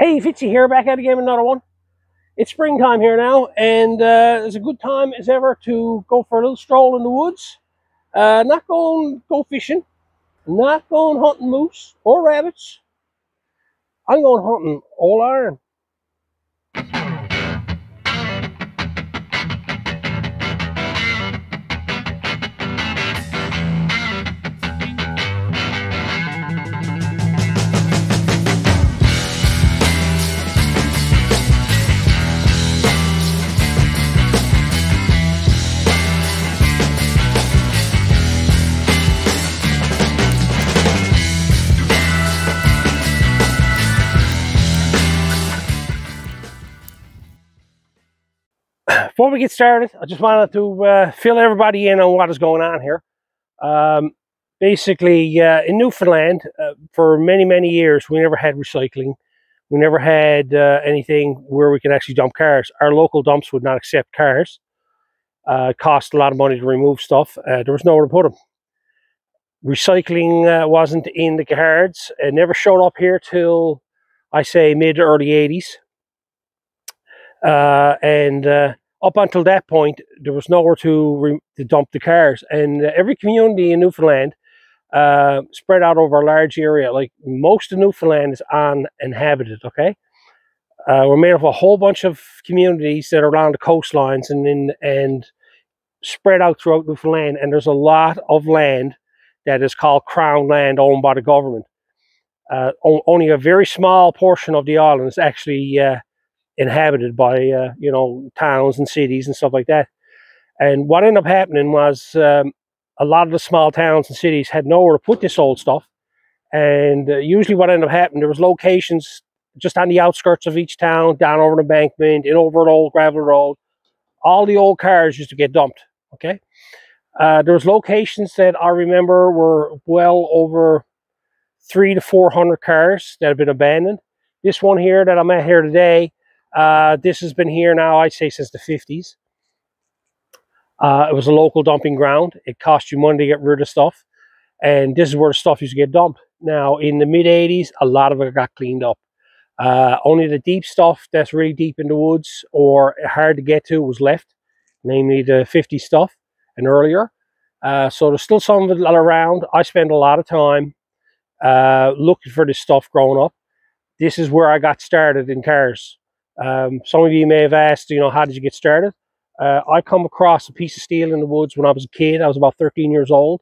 Hey, Fitzy here, back at again with another one. It's springtime here now, and it's a good time as ever to go for a little stroll in the woods. Not going go fishing, not going hunting moose or rabbits. I'm going hunting all iron. Before we get started, I just wanted to fill everybody in on what is going on here. Basically, in Newfoundland, for many years, we never had recycling. We never had anything where we could actually dump cars. Our local dumps would not accept cars. It cost a lot of money to remove stuff. There was nowhere to put them. Recycling wasn't in the cards. It never showed up here till, I say, mid to early 80s. Up until that point, there was nowhere to dump the cars. And every community in Newfoundland spread out over a large area. Like most of Newfoundland is uninhabited, okay? We're made up of a whole bunch of communities that are around the coastlines and spread out throughout Newfoundland. And there's a lot of land that is called crown land owned by the government. Only a very small portion of the island is actually inhabited by towns and cities and stuff like that. And what ended up happening was a lot of the small towns and cities had nowhere to put this old stuff. And usually what ended up happening, there was locations just on the outskirts of each town, down over an embankment, in over an old gravel road. All the old cars used to get dumped, okay? There was locations that I remember were well over 300 to 400 cars that have been abandoned. This one here that I'm at here today, this has been here now, I'd say, since the 50s. It was a local dumping ground. It cost you money to get rid of stuff. And this is where the stuff used to get dumped. Now, in the mid-80s, a lot of it got cleaned up. Only the deep stuff that's really deep in the woods or hard to get to was left, namely the 50 stuff and earlier. So there's still some of it around. I spent a lot of time looking for this stuff growing up. This is where I got started in cars. Some of you may have asked, how did you get started? I come across a piece of steel in the woods when I was a kid. I was about 13 years old,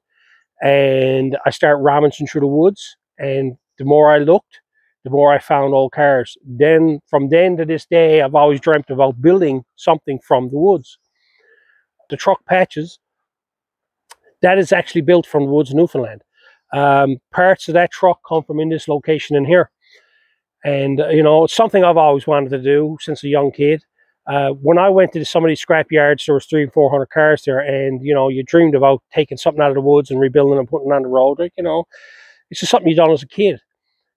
and I started rummaging through the woods. And the more I looked, the more I found old cars. Then, from then to this day, I've always dreamt about building something from the woods. The truck patches, that is actually built from the woods in Newfoundland. Parts of that truck come from in this location in here. And, it's something I've always wanted to do since a young kid. When I went to some of these scrap yards, there was 300 and 400 cars there. And, you dreamed about taking something out of the woods and rebuilding and putting it on the road. Like, it's just something you done as a kid.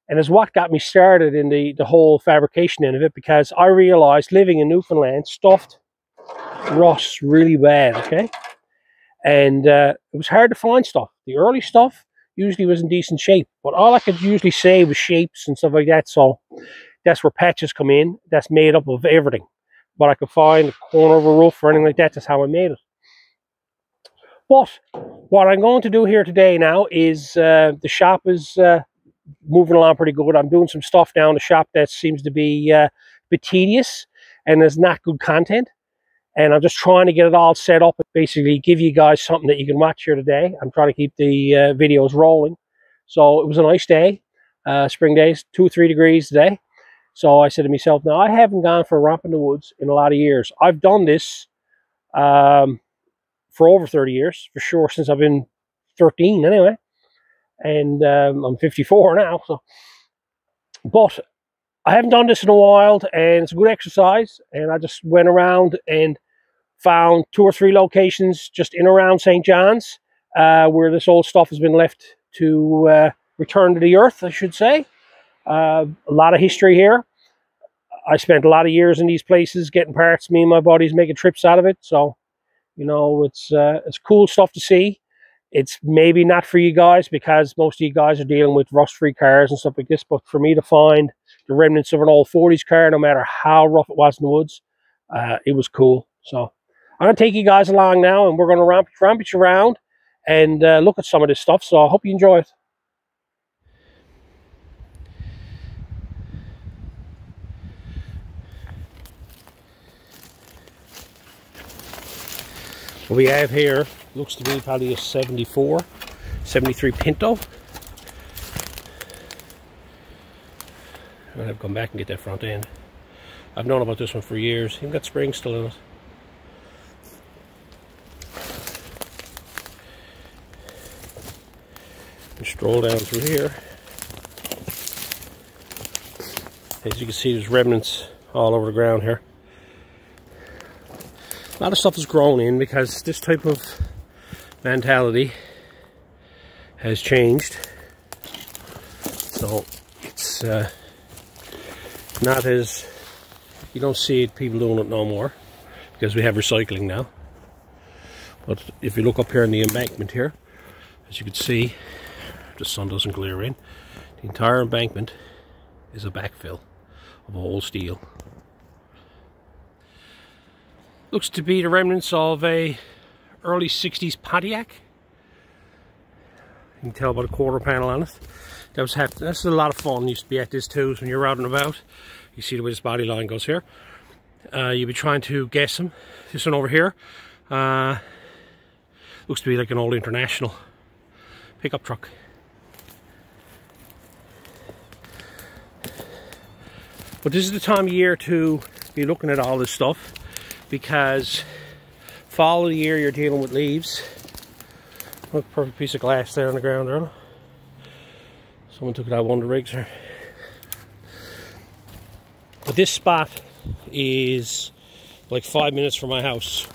And it's what got me started in the whole fabrication end of it, because I realized living in Newfoundland, stuff rusts really bad, okay? And it was hard to find stuff. The early stuff usually was in decent shape, but all I could usually say was shapes and stuff like that. So that's where patches come in. That's made up of everything. What I could find, the corner of a roof or anything like that, that's how I made it. But what I'm going to do here today now is the shop is moving along pretty good. I'm doing some stuff down the shop that seems to be a bit tedious and there's not good content. And I'm just trying to get it all set up and basically give you guys something that you can watch here today. I'm trying to keep the videos rolling. So it was a nice day, spring days, 2 or 3 degrees today. So I said to myself, now I haven't gone for a romp in the woods in a lot of years. I've done this for over 30 years, for sure, since I've been 13 anyway. And I'm 54 now. But I haven't done this in a while, and it's a good exercise. And I just went around and found 2 or 3 locations just in around St. John's where this old stuff has been left to return to the earth, I should say. A lot of history here. I spent a lot of years in these places getting parts. Me and my buddies making trips out of it. So, it's cool stuff to see. It's maybe not for you guys because most of you guys are dealing with rust-free cars and stuff like this. But for me to find the remnants of an old 40s car, no matter how rough it was in the woods. It was cool. So I'm going to take you guys along now, and we're going to rampage around and look at some of this stuff. So I hope you enjoy it. What we have here looks to be probably a 73 Pinto. I'll have to come back and get that front end. I've known about this one for years. Even got springs still in it. And stroll down through here. As you can see, there's remnants all over the ground here. A lot of stuff is grown in because this type of mentality has changed. So it's not as, you don't see it, people doing it no more because we have recycling now. But if you look up here in the embankment here, as you can see, the sun doesn't glare in. The entire embankment is a backfill of old steel. Looks to be the remnants of a early 60s Pontiac. You can tell by the quarter panel on it. That's a lot of fun. Used to be at this too when you're out and about. You see the way this body line goes here. You'll be trying to guess them. This one over here looks to be like an old International pickup truck. But this is the time of year to be looking at all this stuff, because fall of the year you're dealing with leaves. Look, perfect piece of glass there on the ground there. Someone took it out one of the rigs here. But this spot is like 5 minutes from my house.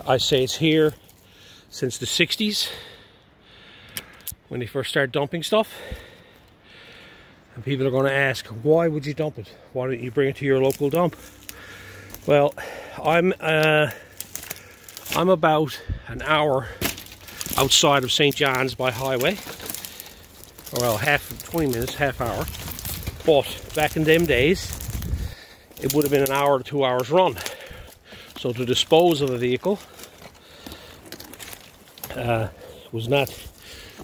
I say it's here since the 60s when they first started dumping stuff. And people are going to ask, why would you dump it? Why don't you bring it to your local dump? Well, I'm about an hour outside of St. John's by highway. Well, 20 minutes, half hour. But back in them days, it would have been an hour to 2 hours run. So to dispose of a vehicle was not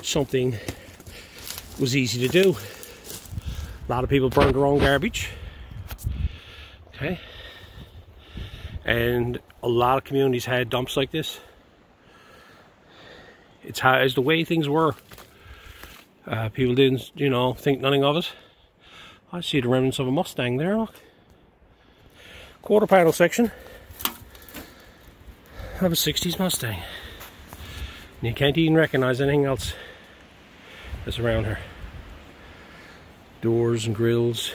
something that was easy to do. A lot of people burned their own garbage. Okay. And a lot of communities had dumps like this. It's the way things were. People didn't, you know, think nothing of it. I see the remnants of a Mustang there, look. Quarter panel section of a 60s Mustang. And you can't even recognize anything else that's around here. Doors and grills.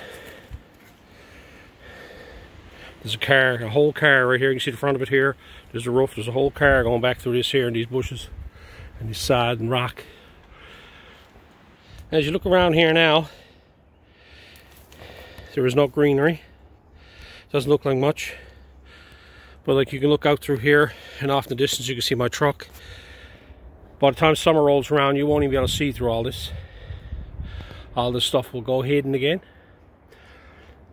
There's a car, a whole car right here. You can see the front of it here. There's the roof. There's a whole car going back through this here and these bushes and this sod and rock. As you look around here now, there is no greenery. Doesn't look like much. But like you can look out through here and off in the distance you can see my truck. By the time summer rolls around, you won't even be able to see through all this. All this stuff will go hidden again.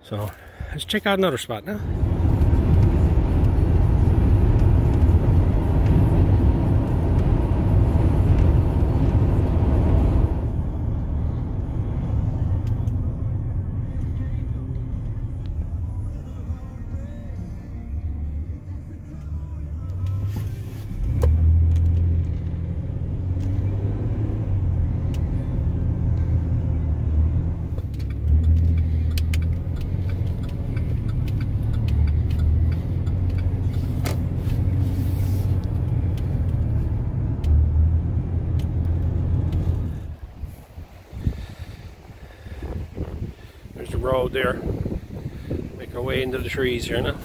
So let's check out another spot now. There's the road there. Make our way into the trees here now.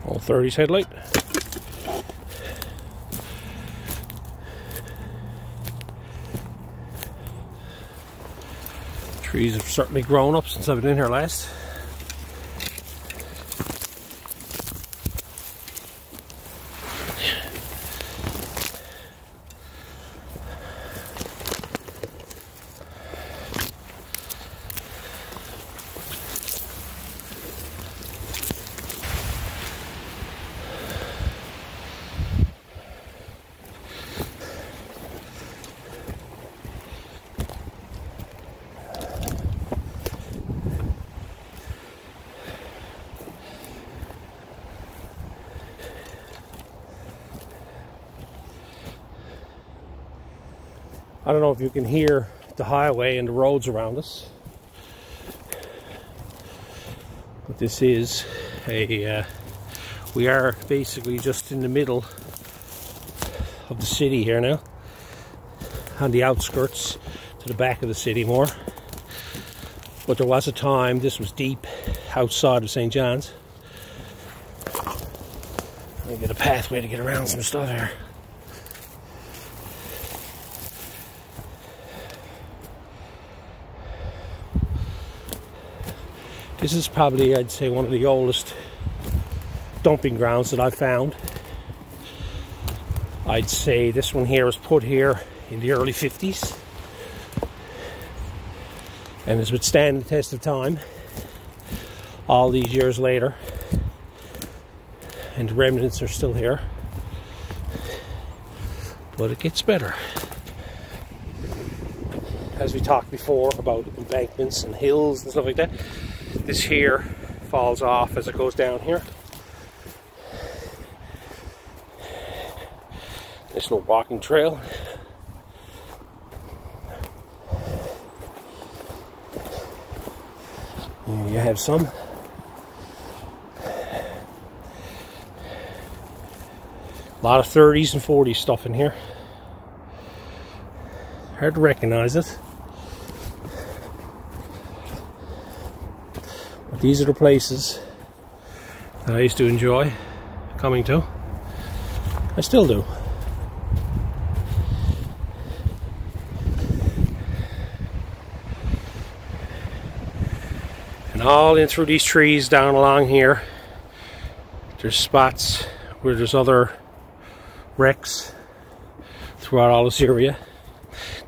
Old 30s headlight. Trees have certainly grown up since I've been in here last. I don't know if you can hear the highway and the roads around us, but this is a, we are basically just in the middle of the city here now, on the outskirts to the back of the city more. But there was a time this was deep outside of St. John's. Let me get a pathway to get around some stuff here. This is probably, I'd say, one of the oldest dumping grounds that I've found. I'd say this one here was put here in the early 50s and has withstand the test of time all these years later, and the remnants are still here, but it gets better. As we talked before about embankments and hills and stuff like that, this here falls off as it goes down here. This little walking trail. Here you have some. A lot of 30s and 40s stuff in here. Hard to recognize it. But these are the places that I used to enjoy coming to. I still do. And all in through these trees down along here, there's spots where there's other wrecks throughout all this area.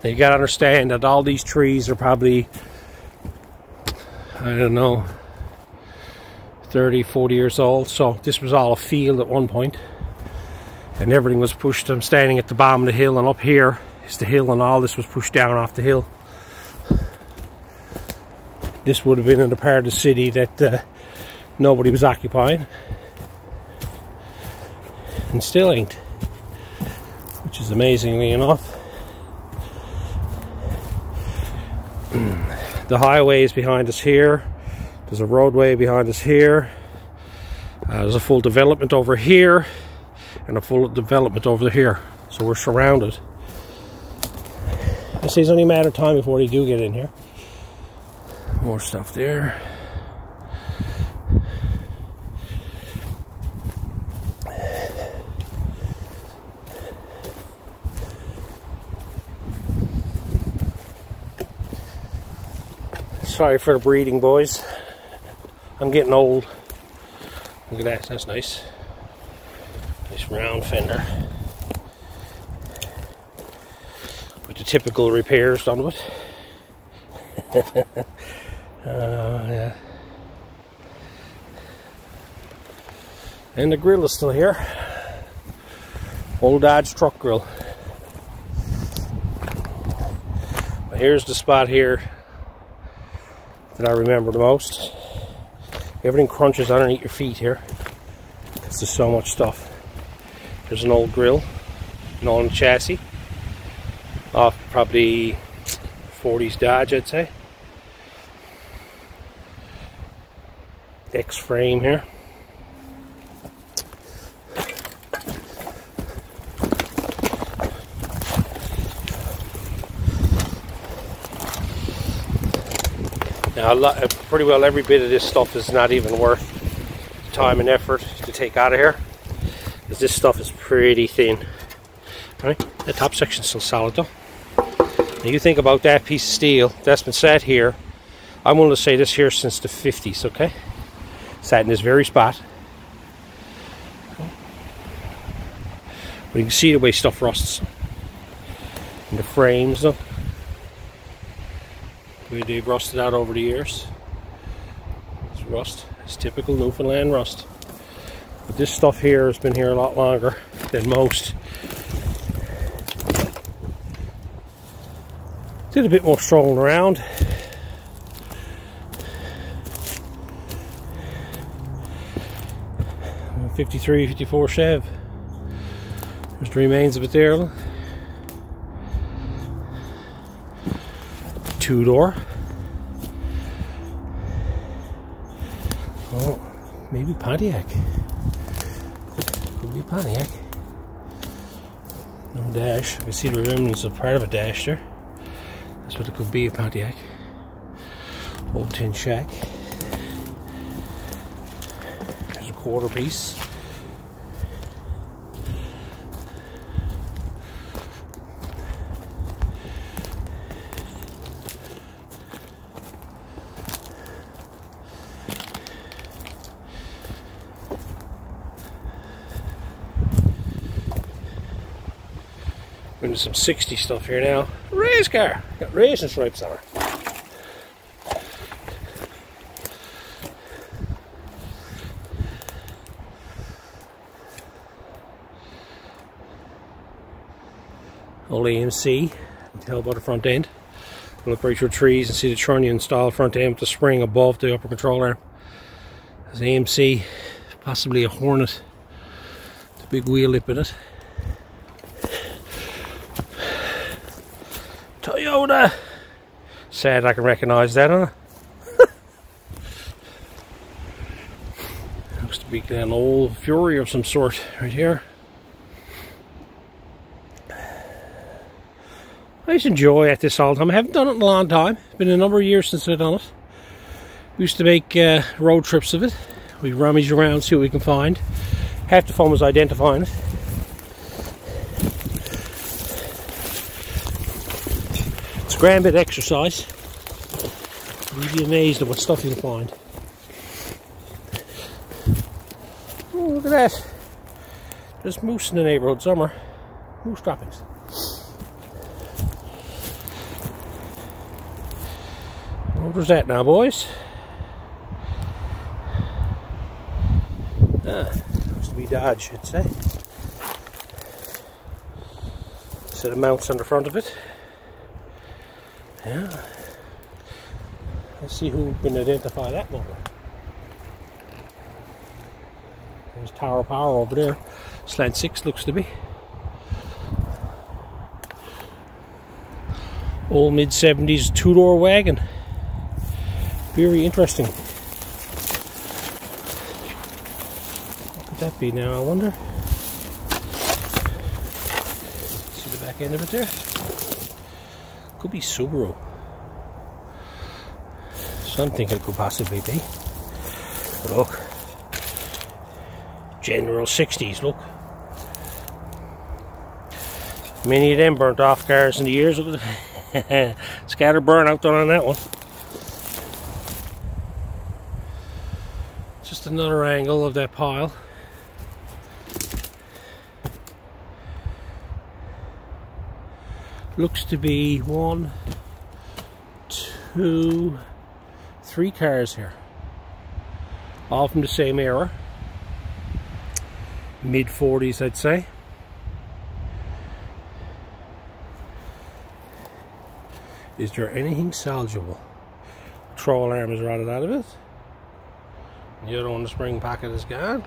Now you gotta understand that all these trees are probably, I don't know, 30, 40 years old. So this was all a field at one point, and everything was pushed. I'm standing at the bottom of the hill, and up here is the hill, and all this was pushed down off the hill. This would have been in a part of the city that nobody was occupying, and still ain't, which is amazingly enough. The highway is behind us here. There's a roadway behind us here. There's a full development over here and a full development over here. So we're surrounded. I say it's only a matter of time before they do get in here. More stuff there. Sorry for the breeding, boys. I'm getting old. Look at that, that's nice. Nice round fender. With the typical repairs done with it. Yeah. And the grill is still here. Old Dodge truck grill. But here's the spot here that I remember the most. Everything crunches underneath your feet here because there's so much stuff. There's an old grill, an old chassis, off probably 40s Dodge, I'd say. X frame here. Now, pretty well every bit of this stuff is not even worth time and effort to take out of here, because this stuff is pretty thin. Right? The top section's still solid though. Now you think about that piece of steel that's been sat here, I'm willing to say this here since the 50s, okay? Sat in this very spot. But you can see the way stuff rusts. And the frames though, the way they've rusted out over the years. It's rust. It's typical Newfoundland rust. But this stuff here has been here a lot longer than most. Did a bit more strolling around. '53, '54 Chev. There's the remains of it there. Two-door. Oh, maybe Pontiac. Could be Pontiac. No dash. I can see the remnants of part of a dash there. That's what it could be, a Pontiac. Old tin shack. There's a quarter piece. Into some 60 stuff here now. Race car! Got racing stripes on her. Old AMC. You can tell by the front end. Look right through trees and see the trunnion style front end with the spring above the upper control arm. There's AMC, possibly a Hornet. The big wheel lip in it. Toyota! Sad I can recognise that, huh? Looks to be an old Fury of some sort right here. I used to enjoy at this all the time. I haven't done it in a long time. It's been a number of years since I've done it. We used to make road trips of it. We rummage around, see what we can find. Half the fun was identifying it. Grand bit of exercise. You'd be amazed at what stuff you can find. Oh, look at that. There's moose in the neighborhood somewhere. Moose droppings. What was that now, boys? Must be Dodge, I'd say. Set of mounts on the front of it. Yeah. Let's see who can identify that motor. There's Tower Power over there. Slant 6 looks to be. Old mid-70s two-door wagon. Very interesting. What could that be now, I wonder? See the back end of it there? Could be Subaru. So I'm thinking it could possibly be. But look. General 60s, look. Many of them burnt off cars in the years. Scatter burnout done on that one. Just another angle of that pile. Looks to be 1, 2, 3 cars here. All from the same era. Mid-40s, I'd say. Is there anything salvageable? Control arm is rotted out of it. The other one, the spring pocket is gone.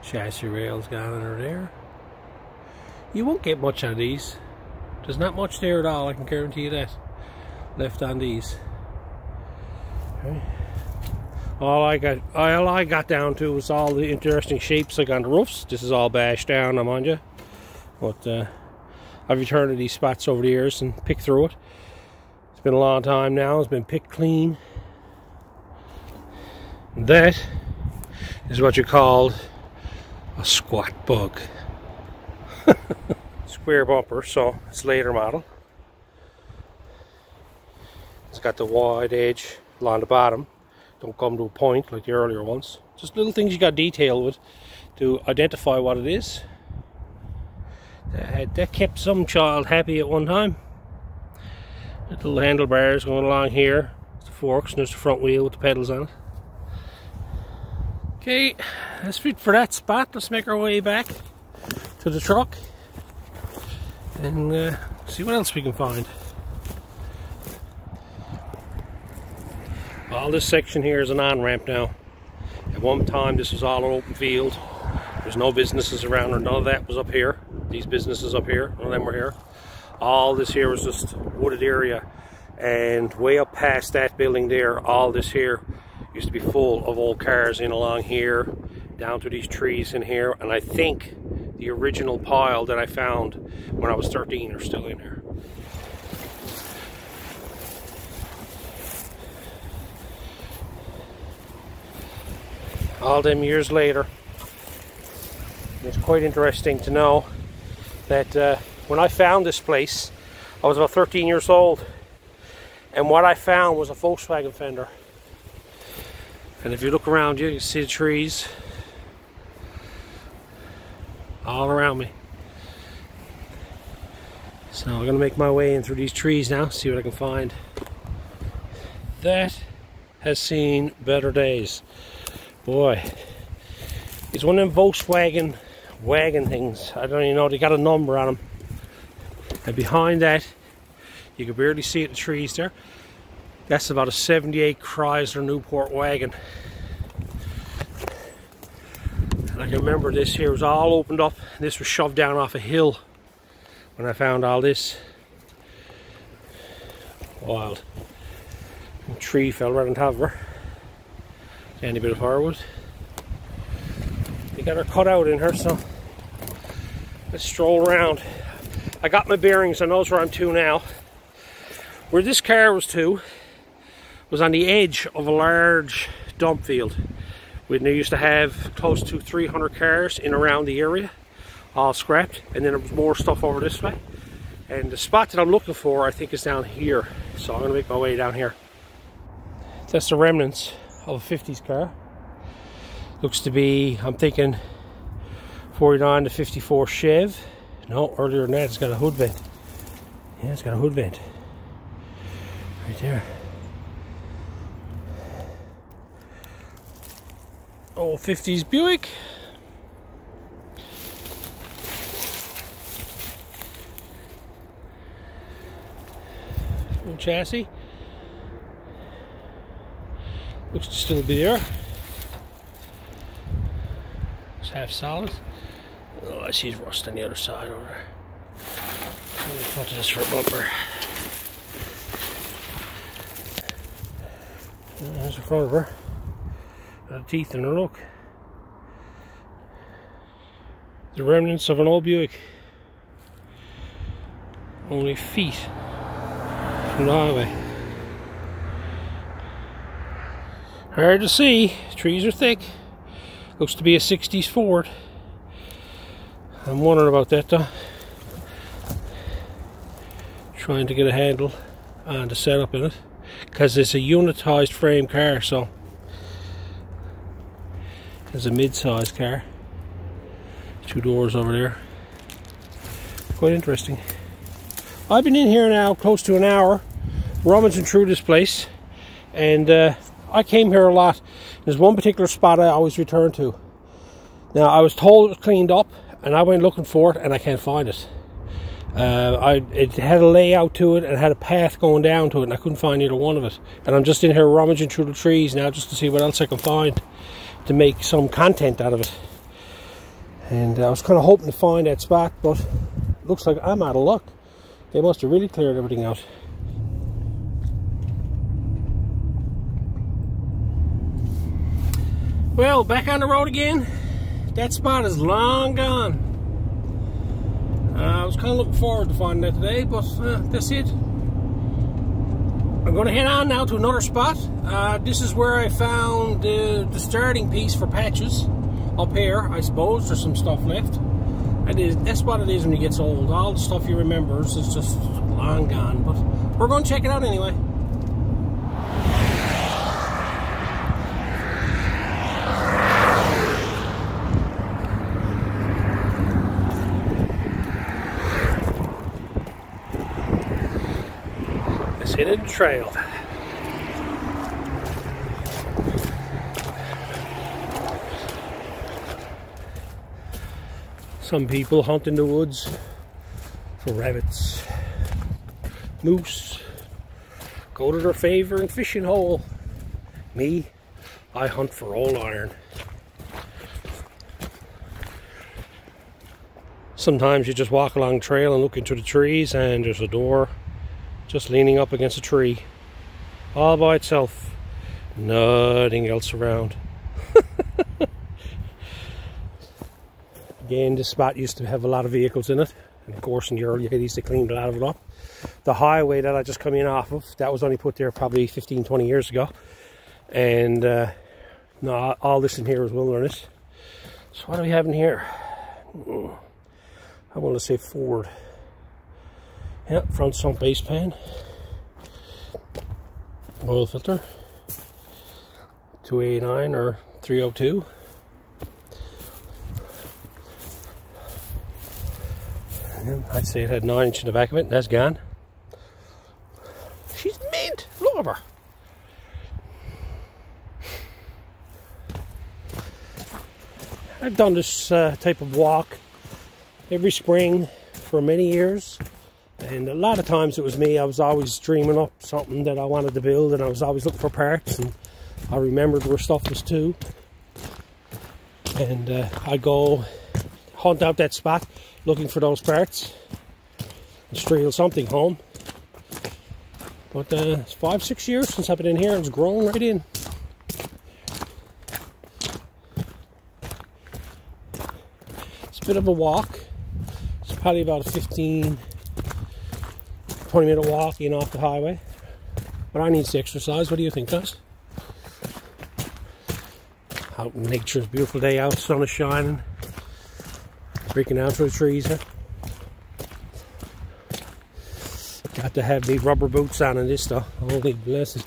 Chassis rail's gone under there. You won't get much on these. There's not much there at all, I can guarantee you that. Left on these. Okay. All I got down to was all the interesting shapes like on the roofs. This is all bashed down, I'm on you. But I've returned to these spots over the years and picked through it. It's been a long time now. It's been picked clean. That is what you called a squat bug. Square bumper, so it's later model. It's got the wide edge along the bottom. Don't come to a point like the earlier ones. Just little things you got detailed with to identify what it is. That kept some child happy at one time. Little handlebars going along here. There's the forks and there's the front wheel with the pedals on it. Okay, that's it for that spot. Let's make our way back to the truck and see what else we can find. All this section here is an on-ramp now. At one time this was all an open field. There's no businesses around, or none of that was up here. These businesses up here, none of them were here. All this here was just wooded area, and way up past that building there, all this here used to be full of old cars in along here, down to these trees in here, and I think the original pile that I found when I was 13 are still in here. All them years later, it's quite interesting to know that when I found this place, I was about 13 years old, and what I found was a Volkswagen fender. And if you look around you, you see the trees all around me. So I'm going to make my way in through these trees now, see what I can find. That has seen better days. Boy, it's one of them Volkswagen wagon things. I don't even know, they got a number on them. And behind that, you can barely see it in the trees there. That's about a 78 Chrysler Newport wagon. And I can remember this here was all opened up. This was shoved down off a hill when I found all this. Wild. A tree fell right on top of her. Any bit of firewood. They got her cut out in her, so let's stroll around. I got my bearings, I know where I'm to now. Where this car was to was on the edge of a large dump field. We used to have close to 300 cars in around the area, all scrapped, and then there was more stuff over this way. And the spot that I'm looking for, I think, is down here. So I'm going to make my way down here. That's the remnants of a 50s car. Looks to be, I'm thinking, 49 to 54 Chev. No, earlier than that, it's got a hood vent. Yeah, it's got a hood vent. Right there. Old 50s Buick. Old chassis. Looks to still be there. It's half solid. Oh, I see rust on the other side over there. Let me put this for a bumper. There's the front of her. Got teeth in her, look. The remnants of an old Buick. Only feet from the highway. Hard to see. Trees are thick. Looks to be a 60s Ford. I'm wondering about that though. Trying to get a handle on the setup in it, because it's a unitized frame car, so it's a mid-sized car. Two doors over there. Quite interesting. I've been in here now close to an hour rummaging through this place, and I came here a lot. There's one particular spot I always return to. Now, I was told it was cleaned up, and I went looking for it, and I can't find it. It had a layout to it, and had a path going down to it, and I couldn't find either one of it. And I'm just in here rummaging through the trees now, just to see what else I can find to make some content out of it. And I was kind of hoping to find that spot, but it looks like I'm out of luck. They must have really cleared everything out. Well, back on the road again. That spot is long gone. I was kind of looking forward to finding that today, but that's it. I'm going to head on now to another spot. This is where I found the starting piece for patches. Up here, I suppose, there's some stuff left. And that's what it is when it gets old. All the stuff you remember is just long gone. But we're going to check it out anyway. Let's hit the trail. Some people hunt in the woods for rabbits, moose, go to their favourite fishing hole. Me, I hunt for old iron. Sometimes you just walk along the trail and look into the trees and there's a door just leaning up against a tree, all by itself, nothing else around. Again, this spot used to have a lot of vehicles in it, and of course in the early 80s they cleaned a lot of it up. The highway that I just come in off of, that was only put there probably 15-20 years ago, and no, all this in here is wilderness. So what do we have in here? I want to say Ford. Yeah, front sump base pan, oil filter, 289 or 302. I'd say it had 9 inch in the back of it, and that's gone. She's mint! Look at her! I've done this type of walk every spring for many years, and a lot of times it was me. I was always dreaming up something that I wanted to build, and I was always looking for parts, and I remembered where stuff was too. And I'd go hunt out that spot looking for those parts and steal something home. But it's 5-6 years since I've been in here, and it's grown right in. It's a bit of a walk. It's probably about a 15-20 minute walk in off the highway, but I need to exercise. What do you think, guys? Out in nature, it's a beautiful day out, sun is shining, breaking down through the trees here. Got to have these rubber boots on in this stuff. Holy blessed.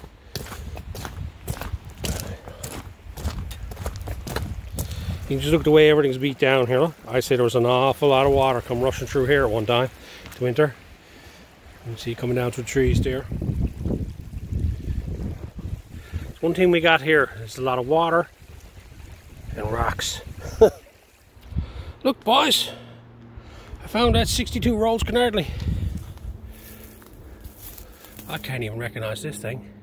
You can just look at the way everything's beat down here. Look. I say there was an awful lot of water come rushing through here at one time, to winter. You can see it coming down through the trees there. One thing we got here is a lot of water and rocks. Look, boys, I found that 62 Rolls Canardly. I can't even recognize this thing.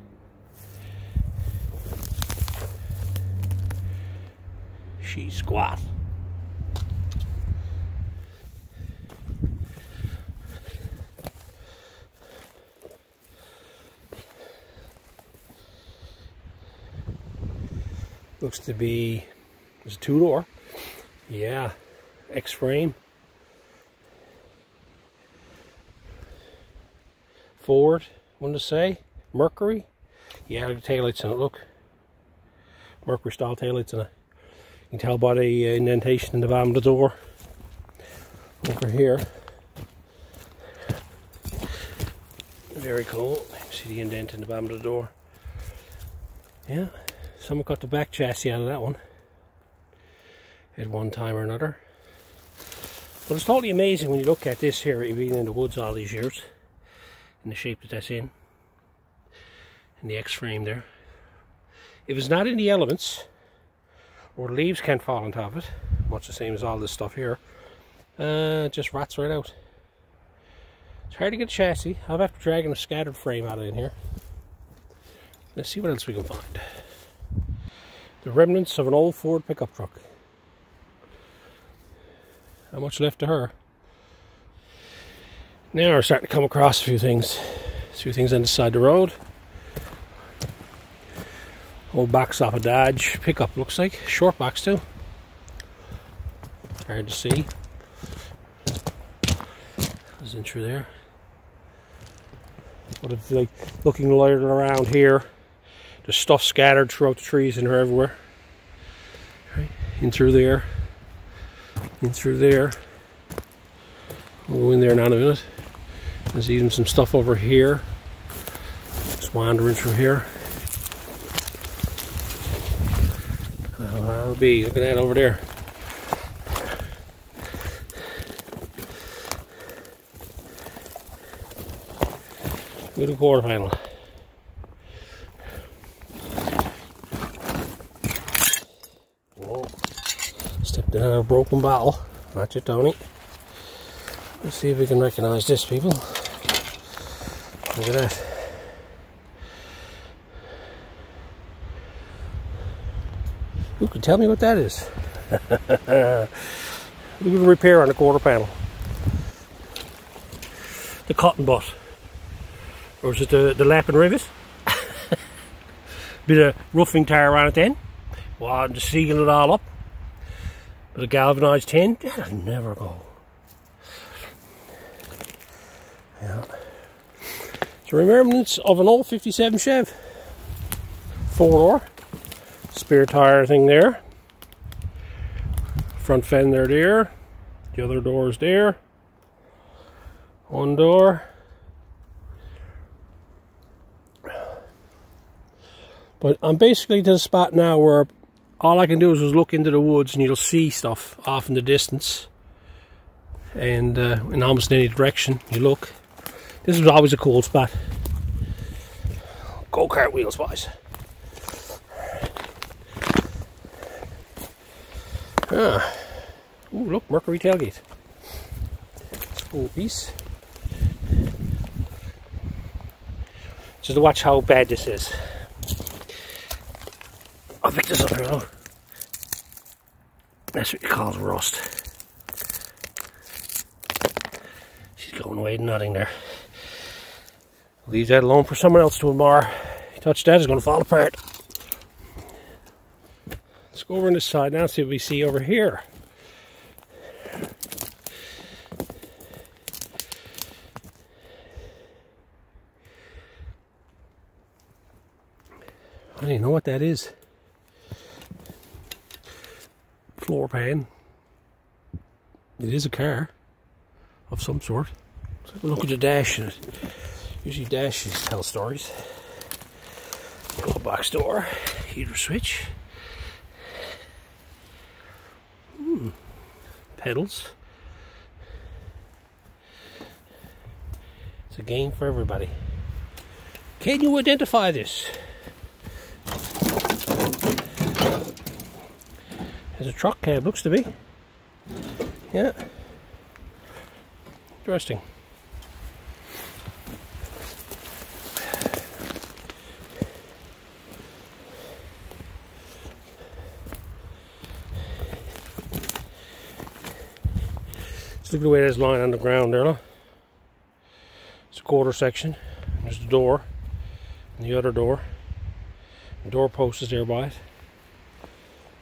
She's squat. Looks to be, it's a 2-door. Yeah, X-frame. Ford, want to say Mercury. Yeah, the taillights in it. Look, Mercury style taillights in it. You can tell by the indentation in the bottom of the door. Over here, very cool. You can see the indent in the bottom of the door. Yeah, someone cut the back chassis out of that one at one time or another. But it's totally amazing when you look at this here, being in the woods all these years, and the shape that that's in, and the X-frame there. If it's not in the elements, or the leaves can't fall on top of it, much the same as all this stuff here, it just rots right out. It's hard to get a chassis. I'll have to drag a scattered frame out of in here. Let's see what else we can find. The remnants of an old Ford pickup truck. Not much left to her. Now we're starting to come across a few things. A few things on the side of the road. Old box off a Dodge pickup, looks like. Short box too. Hard to see. Goes in through there. But it's like looking lighter around here. There's stuff scattered throughout the trees and everywhere. Right. In through there. In through there. We'll go in there now in a minute. There's even some stuff over here. Just wandering through here. That'll be, look at that over there. Little quarter panel. Whoa. Stepped down a broken bottle. Watch it, Tony. Let's see if we can recognize this, people. Look at that. Who can tell me what that is? Look at the repair on the quarter panel. The cotton butt. Or is it the lap and rivet? Bit of roughing tar on it then. Wow, just sealing it all up. Bit of galvanised tin. That'll never go. Yeah. It's a remembrance of an old 57 Chev. 4-door. Spare tire thing there. Front fender there. The other door's there. One door. But I'm basically to the spot now where all I can do is just look into the woods and you'll see stuff off in the distance. And in almost any direction you look. This is always a cool spot. Go-kart wheels, boys. Ah. Ooh, look, Mercury tailgate. It's a cool piece. Just to watch how bad this is. I'll pick this up here now. That's what you call rust. She's going away and nothing there. Leave that alone for someone else to admire. Touch that, it's going to fall apart. Let's go over on this side now and see what we see over here. I don't even know what that is. Floor pan. It is a car of some sort. Let's have a look at the dash. Usually dashes tell stories. Box door, heater switch. Pedals. It's a game for everybody. Can you identify this? There's a truck cab, looks to be. Yeah. Interesting. Look at the way there's lying on the ground there. Look. It's a quarter section. There's the door and the other door. The door post is there by it.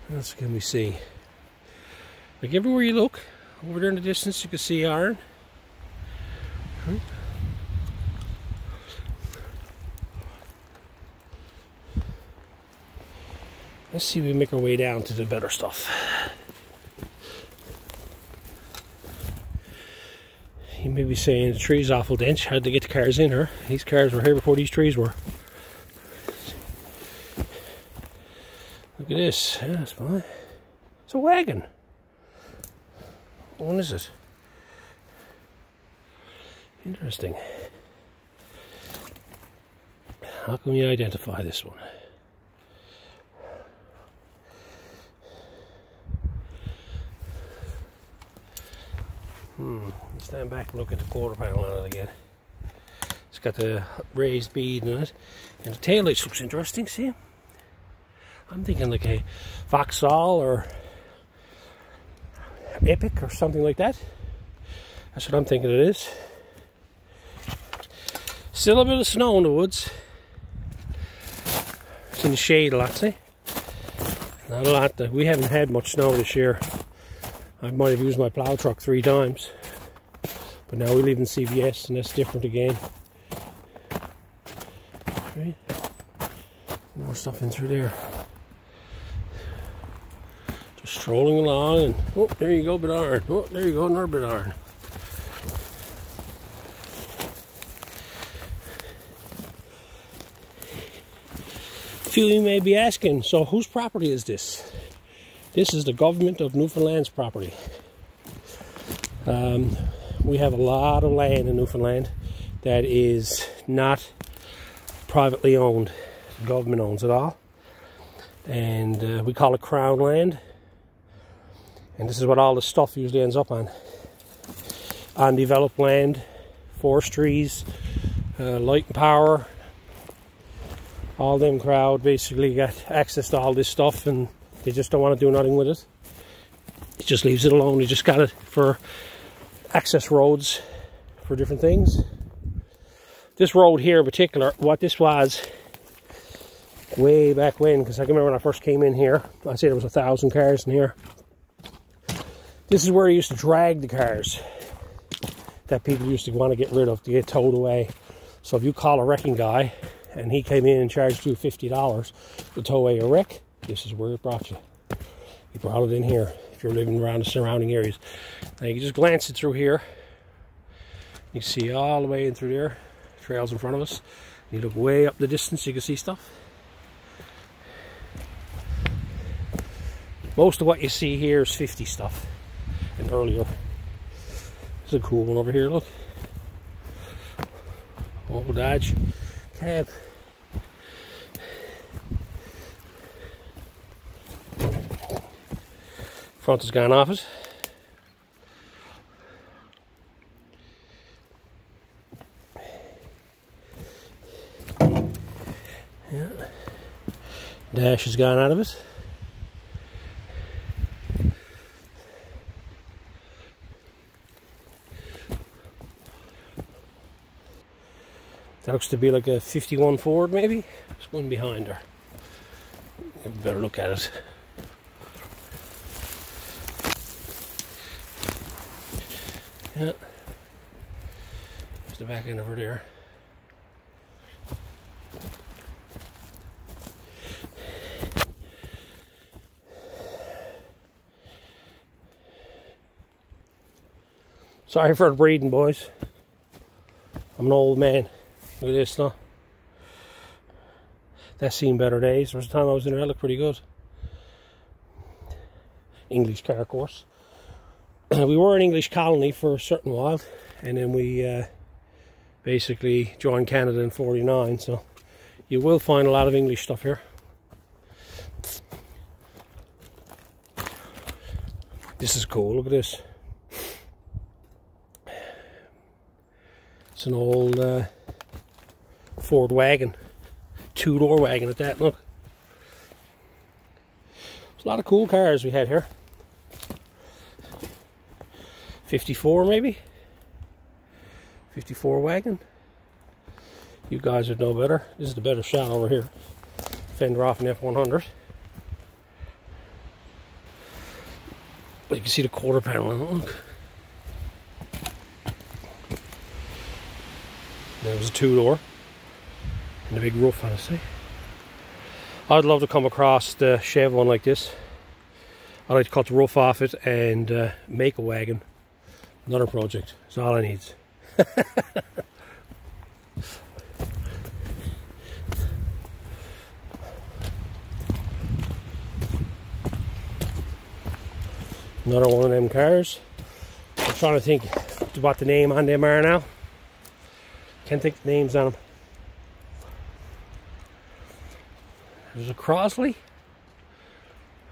What else can we see? Like everywhere you look, over there in the distance, you can see iron. Let's see if we make our way down to the better stuff. You may be saying the tree's awful dense. How'd they get the cars in here? These cars were here before these trees were. Look at this. Yeah, that's fine. It's a wagon. What one is it? Interesting. How can we identify this one? Stand back and look at the quarter panel on it again. It's got the raised bead in it. And the tail lights looks interesting, see? I'm thinking like a Vauxhall or Epic or something like that. That's what I'm thinking it is. Still a bit of snow in the woods. It's in the shade a lot, see? Not a lot. We haven't had much snow this year. I might have used my plow truck 3 times. But now we live in CVS and that's different again. Right? More stuff in through there. Just strolling along, and oh, there you go, bit of iron. Oh, there you go, another bit of iron. A few of you may be asking, so whose property is this? This is the government of Newfoundland's property. We have a lot of land in Newfoundland that is not privately owned. The government owns it all. And we call it Crown land. And this is what all the stuff usually ends up on. Undeveloped land, forestries, light and power. All them crowd basically got access to all this stuff, and they just don't want to do nothing with it. It just leaves it alone. They just got it for access roads for different things. This road here in particular, what this was way back when, because I can remember when I first came in here, I said there was 1,000 cars in here. This is where you used to drag the cars that people used to want to get rid of, to get towed away. So if you call a wrecking guy and he came in and charged you $50 to tow away a wreck, this is where it brought you. He brought it in here if you're living around the surrounding areas. Now you can just glance it through here. You can see all the way in through there, trails in front of us. You look way up the distance, you can see stuff. Most of what you see here is 50 stuff and earlier. There's a cool one over here, look. Old Dodge cab. Front has gone off it. Yeah. Dash has gone out of it. That looks to be like a 51 Ford, maybe. There's one behind her. You better look at it. Yeah. There's the back end over there. Sorry for the breathing, boys. I'm an old man. Look at this now. That's seen better days. There was a time I was in there, that looked pretty good. English car course. We were an English colony for a certain while, and then we basically joined Canada in '49, so you will find a lot of English stuff here. This is cool, look at this. It's an old Ford wagon, two-door wagon at that, look. There's a lot of cool cars we had here. 54 maybe? 54 wagon. You guys would know better. This is the better shot over here. Fender off an F100. But you can see the quarter panel on it, look. There was a two-door. And a big roof on it, see? I'd love to come across the Chev one like this. I'd like to cut the roof off it and make a wagon. Another project. That's all I need. Another one of them cars. I'm trying to think what the name on them are now. Can't think the names on them. There's a Crosley.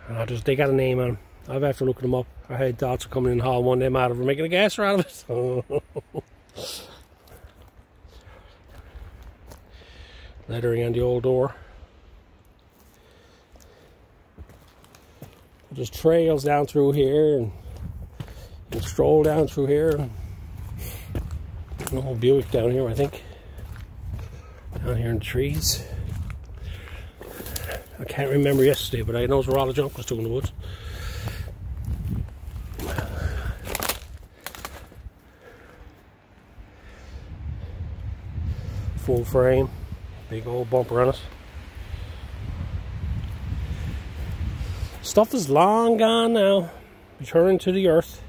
They got a name on them. I've have to look them up. I had thoughts of coming in and hauling one of them out of her, making a gasser out of it. Lettering on the old door. There's trails down through here, and you can stroll down through here. An old Buick down here, I think. Down here in the trees. I can't remember yesterday, but I know where all the junk was too in the woods. Full frame. Big old bumper on it. Stuff is long gone now. Returning to the earth.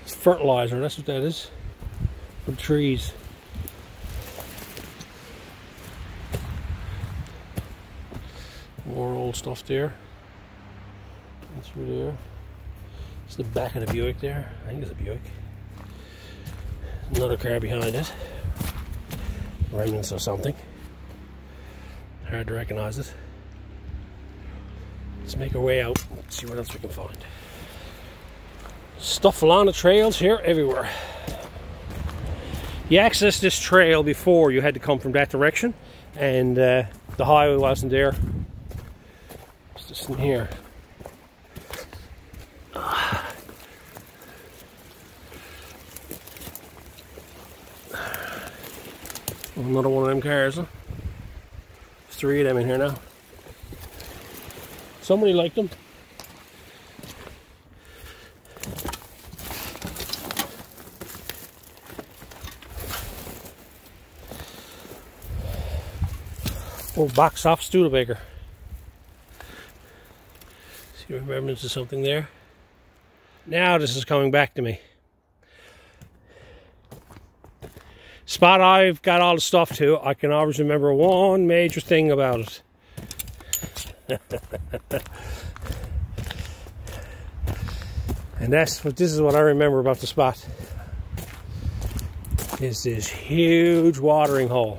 It's fertilizer, that's what that is. For the trees. More old stuff there. And through there. It's the back of the Buick there. I think it's a Buick. Another car behind it. Remnants or something. Hard to recognize it. Let's make our way out. See what else we can find. Stuff along the trails here everywhere. You accessed this trail before, you had to come from that direction, and the highway wasn't there. It's just in here. Another one of them cars, huh? There's 3 of them in here now. Somebody liked them. Old box off Studebaker. See remembrance of something there. Now this is coming back to me. Spot I've got all the stuff to, I can always remember one major thing about it. And this is what I remember about the spot. Is this huge watering hole.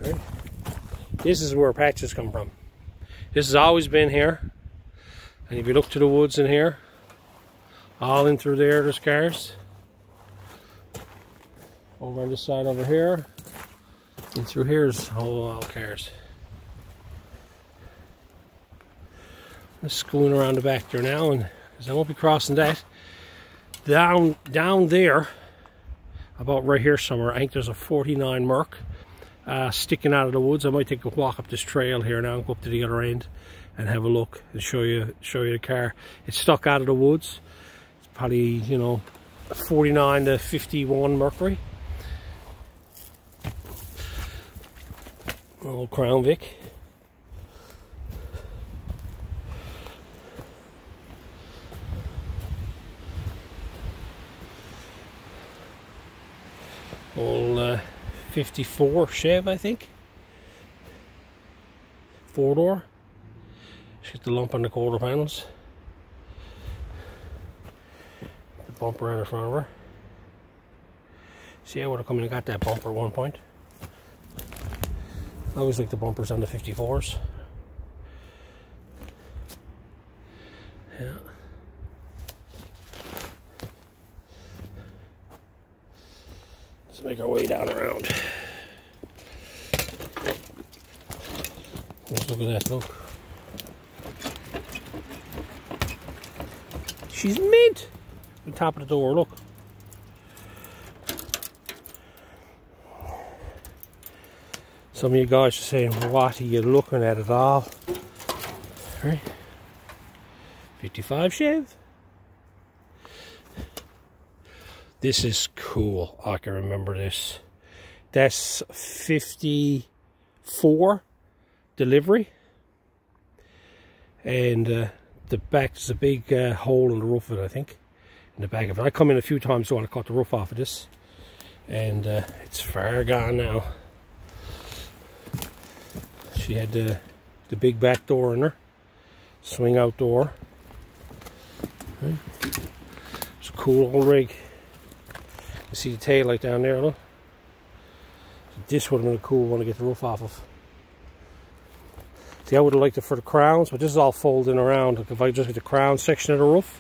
Right? This is where patches come from. This has always been here. And if you look to the woods in here, all in through there, there's cars. Over on this side over here, and through here is a whole lot of cars. Just going around the back there now, and because I won't be crossing that. Down there, about right here somewhere, I think there's a 49 Merc sticking out of the woods. I might take a walk up this trail here now and go up to the other end and have a look and show you the car. It's stuck out of the woods. It's probably, you know, 49 to 51 Mercury. Old Crown Vic. Old 54 Chev, I think. 4-door. Just get the lump on the quarter panels. The bumper in the front of her. See, I would have come in and got that bumper at one point. I always like the bumpers on the 54s. Yeah. Let's make our way down around. Let's look at that, look. She's mint! On top of the door, look. Some of you guys are saying, what are you looking at all? Right? 55 Chev. This is cool. I can remember this. That's 54 delivery. And the back, there's a big hole in the roof of it, I think. In the back of it. I come in a few times so I want to cut the roof off of this. And it's far gone now. She had the big back door in her, swing out door. Right. It's a cool old rig. You see the tail light down there, look. This would have been a cool one to get the roof off of. See, I would have liked it for the crowns, but this is all folding around. Like if I just get the crown section of the roof,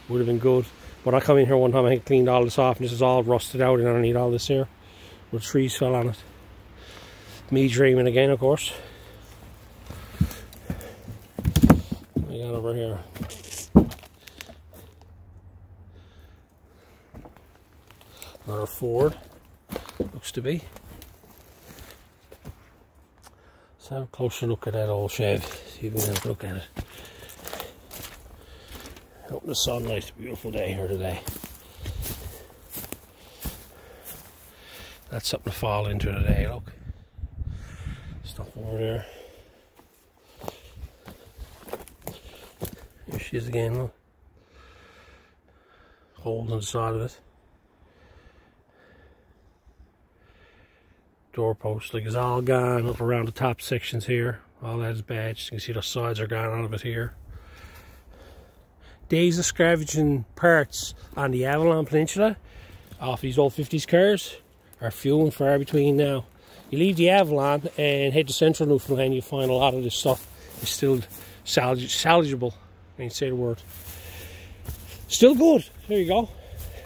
it would have been good. But I come in here one time, I cleaned all this off, and this is all rusted out, and underneath all this here, where the trees fell on it. Me dreaming again, of course. What we got over here? Another Ford, looks to be. Let's have a closer look at that old Chev. See if we can have a look at it. Out in the sunlight, it's a beautiful day here today. That's something to fall into today, look. Stuff over there. Here she is again, look. Holes on the side of it. Doorpost, like, it's all gone up around the top sections here. All that is bad. You can see the sides are gone out of it here. Days of scavenging parts on the Avalon Peninsula off these old 50s cars are few and far between now. You leave the Avalon and head to central Newfoundland, you find a lot of this stuff is still salvageable. I can't say the word. Still good. There you go.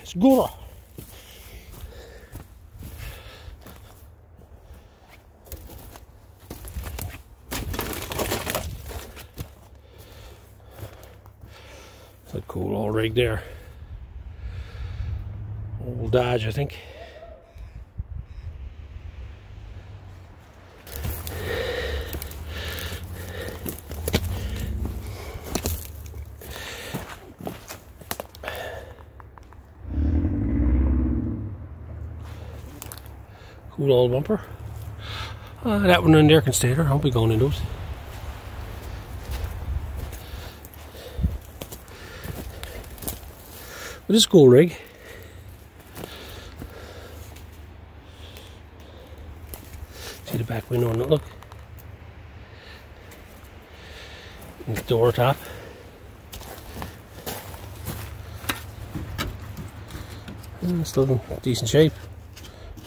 It's good. It's a cool old rig there. Old Dodge, I think. Cool old bumper. That one in there can stay there. I'll be going into it. But this is a cool rig. See the back window on it, look. And the door top. Still in decent shape.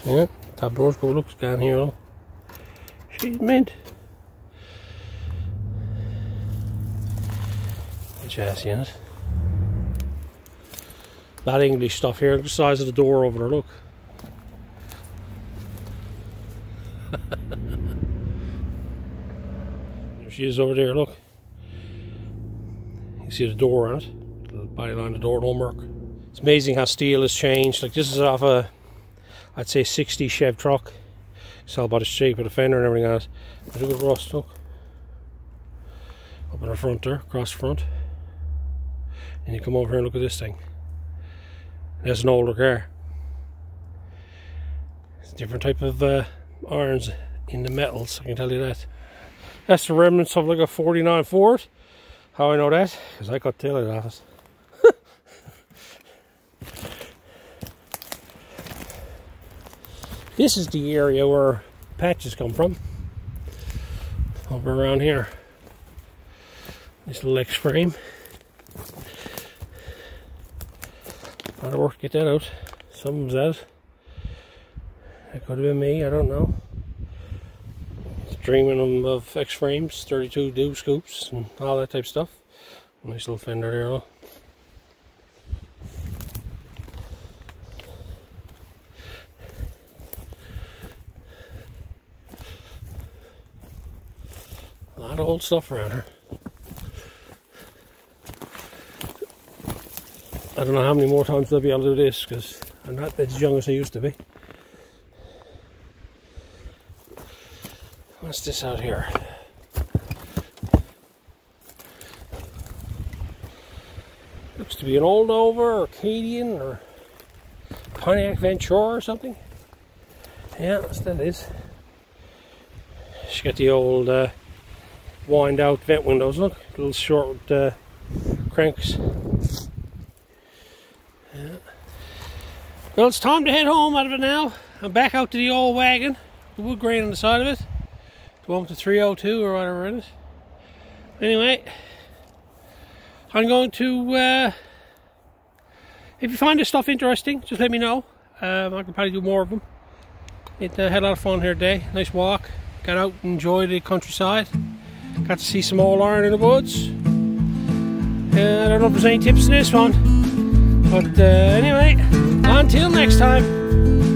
Yeah, top door's good, looks down here, look. She's mint. The chassis in it. A lot of English stuff here. The size of the door over there, look. There she is over there, look. You can see the door on it. The body line of the door don't work. It's amazing how steel has changed. Like, this is off a, I'd say, 60 Chev truck. It's all about the shape of the fender and everything on it. But look at the rust, look. Up in the front there, across the front. And you come over here and look at this thing. That's an older car. It's a different type of irons in the metals, I can tell you that. That's the remnants of like a 49 Ford. How I know that? Because I got tailed off it. This is the area where patches come from. Over around here. This little X frame. A lot of work to get that out. Some of that. That could have been me, I don't know. Dreaming of X frames, 32 do scoops, and all that type of stuff. Nice little fender there, though. A lot of old stuff around here. I don't know how many more times I'll be able to do this, because I'm not as young as I used to be. What's this out here? Looks to be an old Nova or Acadian or Pontiac Ventura or something. Yeah, that's what that is. She's got the old wind out vent windows, look, little short cranks. Yeah. Well, it's time to head home out of it now. I'm back out to the old wagon, the wood grain on the side of it. Go up to 302 or whatever it is. Anyway, I'm going to, if you find this stuff interesting, just let me know. I can probably do more of them. It had a lot of fun here today. Nice walk. Got out and enjoyed the countryside. Got to see some old iron in the woods. I don't know if there's any tips to this one. But anyway, until next time.